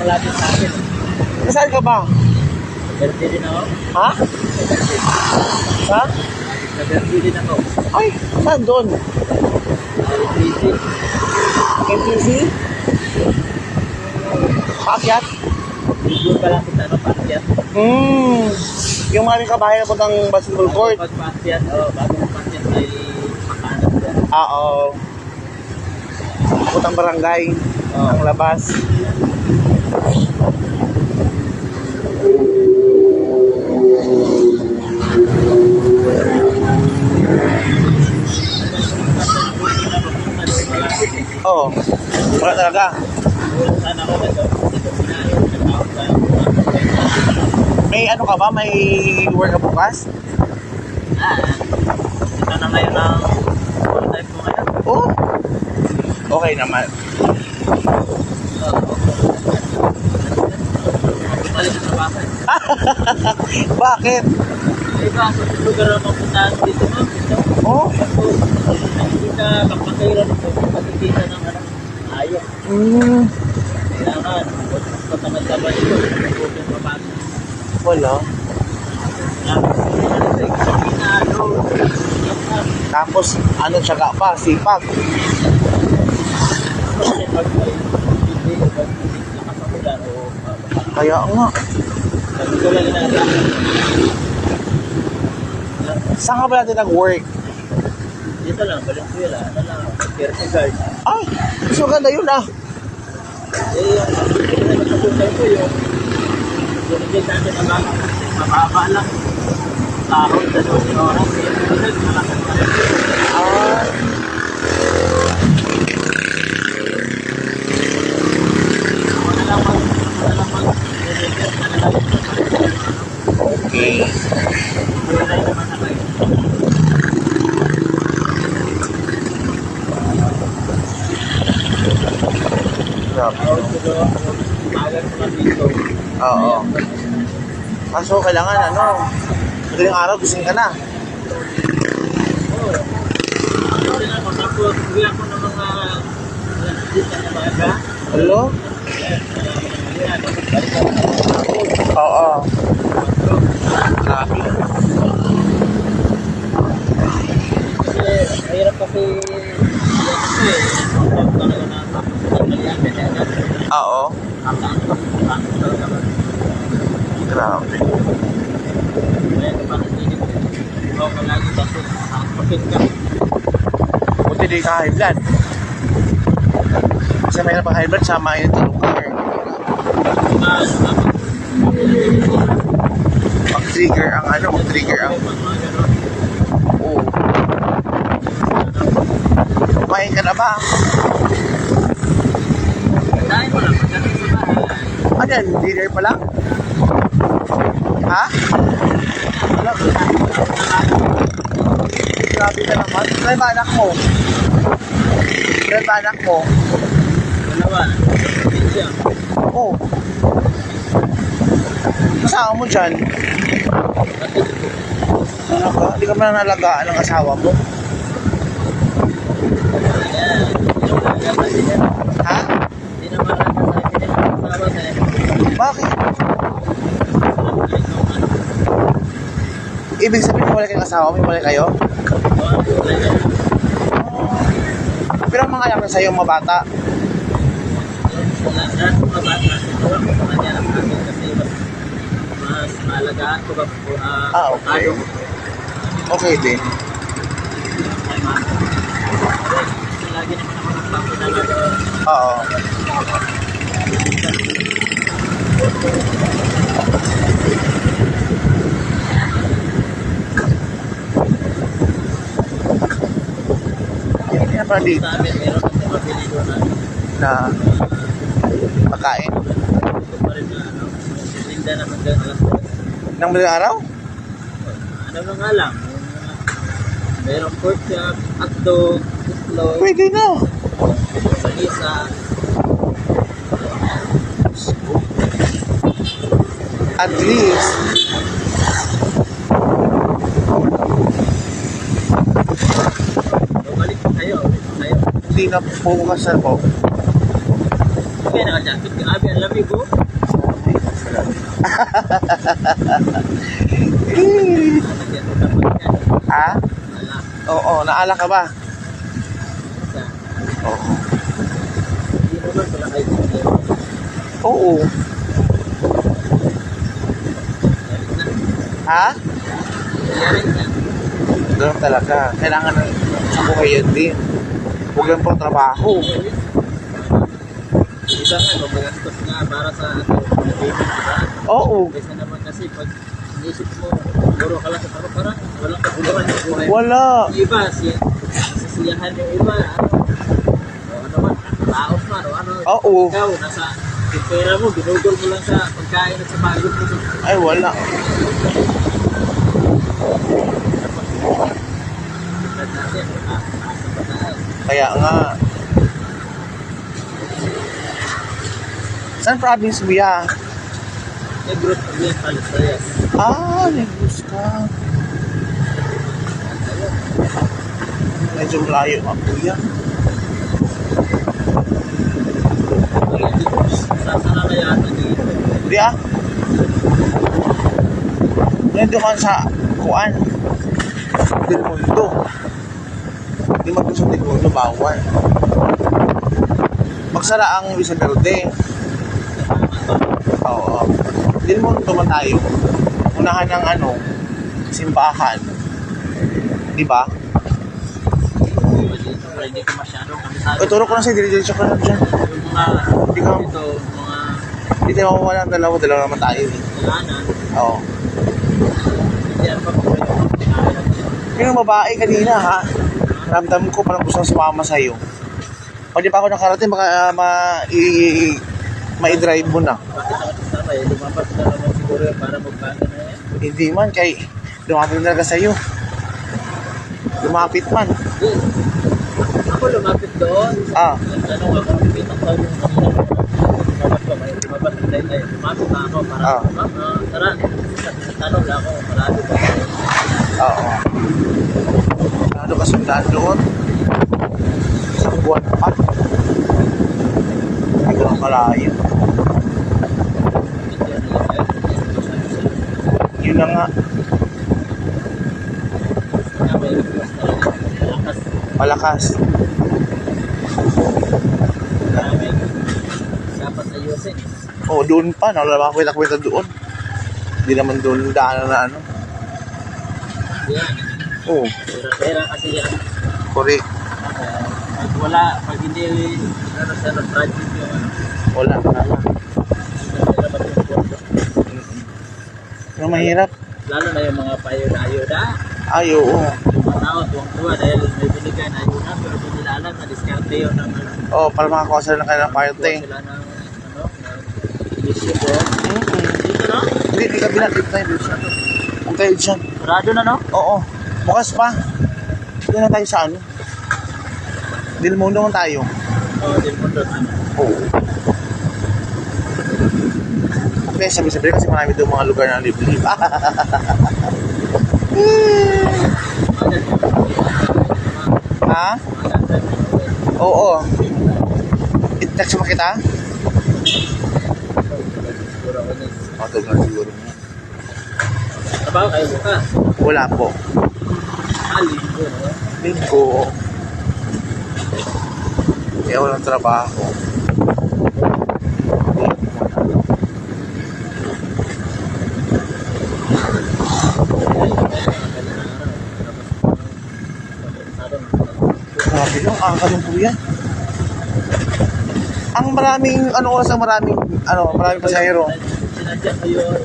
malapit sa akin. Nasaan ka ba? Nag-birthday din ako. Ha? Sa? Nag-birthday din ako. Ay, saan doon? Busy. MTC? Paakyat? Doon pa lang kita, paakyat. Yung maraming kabahay na puntang basketball court. Pag paakyat, bago paakyat ay makanan dyan. Oo. Puntang barangay. Ang labas. Oo. Wala talaga. Sana ako nito. May ano ka ba? May work ka bukas? Ito na ngayon ang full time ko ngayon. Oo. Okay naman. Balik na trabaho. Bakit? Iba, sa lugar na mapuntahan dito mo. Oo. Hindi ka kapatira nito. Pagkikita ng ayos. Kailangan. Patamad-tamad ito. Huwag mapasok. Wala. Tapos, ano tsaga pa? Sipag. Kaya nga. Saan ka ba natin nag-work? Dito lang, Valenzuela. Ano lang, security guard. Ay, mas maganda yun ah. Yung nagkapunta ko yung binigay sa atin na mababa lang. Sahod na doon yung oras. Yung malakas pa rin. Okay. Oo. Kaso kailangan ano, madaling araw gising ka na. Tapos, uwi ako ng mga dito na baga. Hello? Oo. Grabe. Kasi, mahirap kasi Oo. Grabe. Buti di ka high blood. Kasi may napang high blood, sama yung tulong ka. Mag-trigger ang ano, mag-trigger ang... Oo. Kumain ka na ba? Dahil mo lang, pagdating sa bahay. Ano yan? Dinner pa lang? Ha? Wala. Grabe ka naman. Kaya ba anak mo? Kaya ba anak mo? Dalawa. Siya. Oo. Kasama mo dyan? Ano ka? Hindi ka man nalagaan ng asawa mo? Ha? Hindi naman lang sa akin yung asawa sa'yo. Bakit? Ibig sabihin wala kayong asawa, may wala kayo? Pero ang mga anak na sa'yo, mga bata. Lahat ng mga bata, ito ako sa kanya ng akin kasi mas maalagaan ko ba Okay. Okay din. Lagi naman ako nagpapalala doon. Oo. Kaya pa dito Sa amin, meron kasi mabili doon na pagkain. ito pa rin na linda na hanggang alas 2. Nang madaling araw? Ano na nga lang, merong pork chop, hotdog, itlog, Pwede na. banisa. At least, Balik pa kayo, hindi na pukasan po. kaya naka-jacket ka, abi, ang lamig ko. Nalagyan ko dapat yan. Ha? Wala. Oo, naala ka ba? Isa. Oo. Hindi naman pala kayo dito. Oo. Ha? Yaring na. Ganun talaga. Kailangan sa buhay yan din. Huwag lang pang trabaho. Iba nga, gumagastos nga para sa baby, diba? Oo. Kaysa naman kasi pag inisip mo, puro ka lang sa trabaho, parang walang kabuluhan yung buhay. Wala. Yung iba, sisiyahan yung iba, ano man, taos man, o ano. Oo. Ikaw, nasa yung pera mo, ginugol mo lang sa pagkain at sa pagod mo. Ay, wala. Tingnan natin, nasa pataas. Kaya nga. Saan province mo yan? Negros Oriental, Sayas. Ah, Negros ka. Medyo malayo ka, kuya. Saan na kaya ito dito? Hindi ah. Nandun ka sa kuan. Del Mundo. Hindi magdun sa Del Mundo, bawal. Magsara ang Luisa Verde. Oo. Del Mundo man tayo. Unahan ng simbahan. Di ba? Hindi ko masyadong kamisado. O, turo ko na sa'yo, diretso ka na dyan. Yung mga, Hindi ka, dito, mga hindi tayo mawawala ng dalawa naman tayo eh. dalanan, Oo. hindi ano pa po kayo. Yung babae kanina ha, ramdam ko parang gusto sumama sa'yo. Pag di pa ako nakarating, baka ma-drive mo na. Bakit ako sasama eh? Lumabas na naman siguro yun para magbaga na yan. Hindi man, kay lumapit na talaga sa'yo. Lumapit man. Yun. Ako lumapit doon. Ah, Nagtanong ako, pimitang taon yung kanina. Lumabas pa, may lumabas na tayo. Lumapit na ako para, tara. Tanong lang ako, marami pa. oo. Ano ka sundaan doon? Isang buwan pa. Hindi ko lang malayo. Yun na nga, Kaya may request talaga. Lakas. malakas. Kaya may dapat ayusin. Oo, doon pa. Nakwita doon. Hindi naman doon daanan na ano. Yan. Oo, Pera-pera kasi yan. correct. Pag wala, pag hindi, ano siya, project yung ano. Wala. Pera ba yung pondo? Yung mahirap. Lalo na yung mga payo na ayuda. Ay, oo. Yung mga tao, tuwang-tuwa dahil may binigay na ayuda, pero hindi nila alam na diskarte yun ng ano. Oo, para makakuha sila ng kanilang Kuha parting. sila ng, ano, ng issue ko. Dito, no? Hindi, di kabila. Dito tayo, dito siya. Huwag tayo dyan. Sarado na, no? Oo. Bukas pa. Hindi na tayo sa ano. Del Mundo man tayo. Oo, din mo doon, ano. Oo. Okay, sabi-sabi kasi marami doon mga lugar na libre. Ha? Oo. I-text mo kita? Siguro ako na. Oo, doon na siguro. Trabaho kayo bukas. Wala po. Linggo, no? Linggo. Kaya walang trabaho. Grabe lang, ang po yan. Ang maraming, oras ang maraming pasahero. Sinadya ko yun.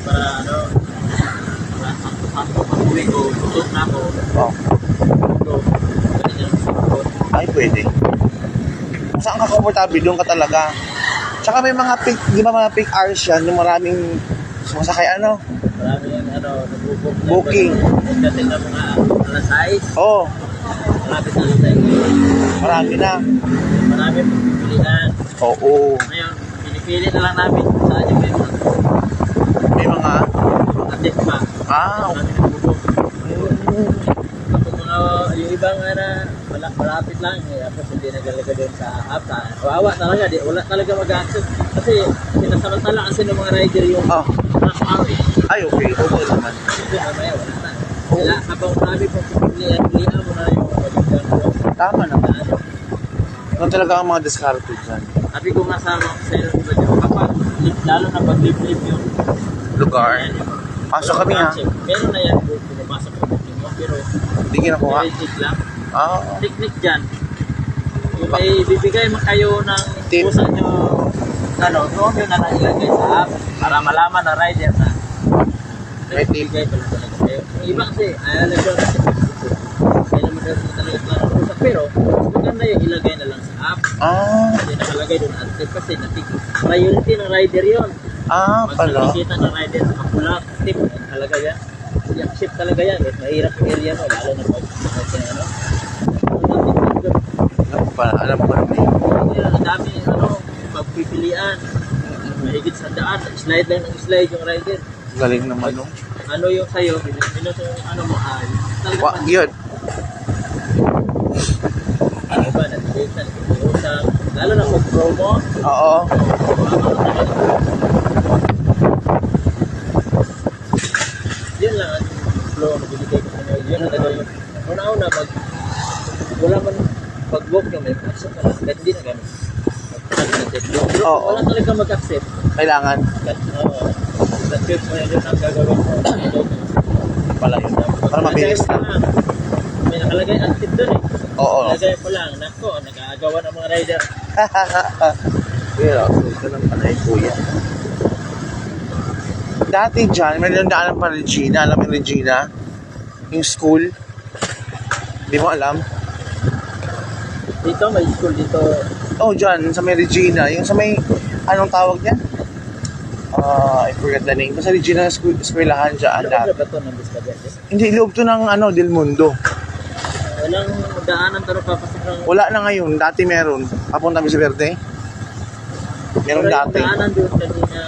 Para ano, sakto pag-uwi ko, tutok na ako. Oh, So, pwede na sumukot. ay pwede. Kung saan ka komportable, doon ka talaga. Tsaka may mga peak, di ba mga peak hours yan, yung maraming sumasakay Marami yung ano, nag-book. Booking. Pagdating na mga alas 6, Oo, malapit na alas 6. marami na. Marami pagpipilian. Oo, Ngayon, pinipili na lang namin kung saan yung may may mga, mga tip pa. ah, Marami nag-book. Kapag mga yung ibang malapit lang, tapos hindi nagalaga doon sa app. Kawawa talaga, wala talaga mag-access. Kasi sinasamantala kasi ng mga rider yung rush hour eh. Ay, okay. Okay naman. Kasi mamaya wala na. Kaya habang sabi po, pilihan mo na yung magiging ko. Tama naman. Ano talaga ang mga diskarte dyan? Sabi ko nga sa mga sa'yo, kapag lalo na pag-live yung Lugar. Pasok kami ha. Meron na yan kung pumapasok sa booking mo, pero Hindi kinukuha. may lang. Ah, Technique dyan. Yung may bibigay mo kayo ng Tip. pusa nyo, doon yun na nailagay sa app para malaman na rider na May tip. bibigay pala talaga kayo. Yung iba kasi, ayaw na doon kasi kaya naman daw talaga plano pusa. Pero, maganda yung ilagay na lang sa app. Kasi nakalagay doon ang tip kasi priority ng rider yun. Pag pala. nakikita ng rider, makula, tip, talaga yan. Yung ship talaga yan. Mahirap yung area mo, lalo na pag ano. Alam ko naman yun. Ang dami, pagpipilian. Mahigit sa daan, slide lang ng slide yung rider. Galing naman no. Ano yung sa'yo, minus yung mo, talaga Yun. ano ba, nag-date na, nag-usap, lalo na pag promo, Oo. yun lang ang flow na binigay ko sa inyo. Yun ang gagawin. Una-una, wala man pag-book nyo, may accept na lang. Kahit hindi na gano'n. Oo. Wala talaga mag-accept. Kailangan. Accept mo yun ang gagawin mo. Pala yun. Para mabilis na. May nakalagay active doon eh. Oo. Nakalagay ko lang. Nako, nagagawa ng mga rider. Pero, ito lang pala yung kuya. Dati dyan, may daanan pa Regina. Alam mo yung Regina? Yung school. Hindi mo alam? Dito, may school dito. Oh, dyan, sa may Regina. Yung sa may, anong tawag niya? I forgot the name. Basta Regina eskwelahan dyan. Ano ba ito ng Buscabetes? Hindi, loob to ng Del Mundo. Walang daanan pero papasok ng... Wala na ngayon. Dati meron. Papunta Misa Verde. Meron Wala yung dati. daanan doon kanina.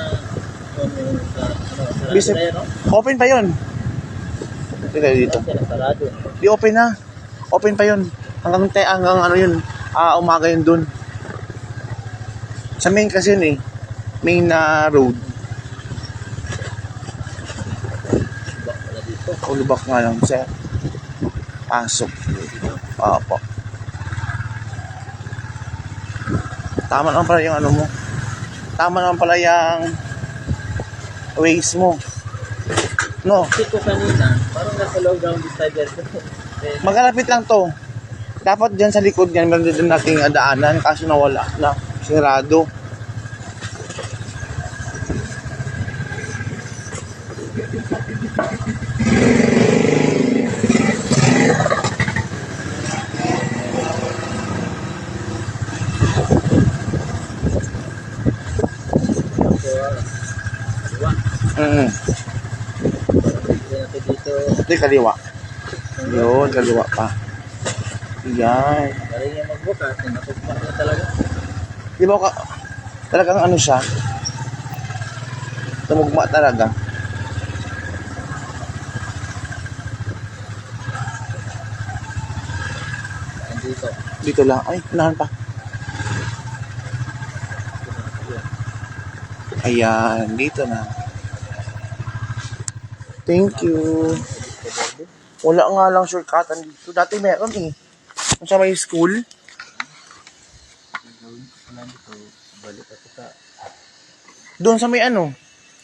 Sa Bisip- sarado na yun, no? Open pa yun. Tingnan dito. Kasi nasarado. Di open na. Open pa yun. Hanggang ano yun. Umaga yun dun. Sa main kasi yun eh. Main na road. Wala dito. Ulubak nga lang sir. Pasok. Opo. Tama naman pala yung ano mo. Tama naman pala yung ways mo. No. Kasi ko kanina, parang nasa low ground beside there. Magkalapit lang to. Dapat dyan sa likod yan, meron din nating daanan kaso nawala na. Sirado. Dito, Hindi, kaliwa. Yun, kaliwa pa. Yan. galing yung magbukas, nakukma na talaga. Di ba talagang ano siya? Tumugma talaga. Dito. Dito lang. Ay, unahan pa. Ayan, dito na. Thank you. Wala nga lang shortcutan dito. Dati meron eh. Kung sa may school. Balik ako sa Doon sa may ano.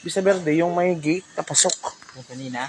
Vista Verde, yung may gate, tapasok. kanina.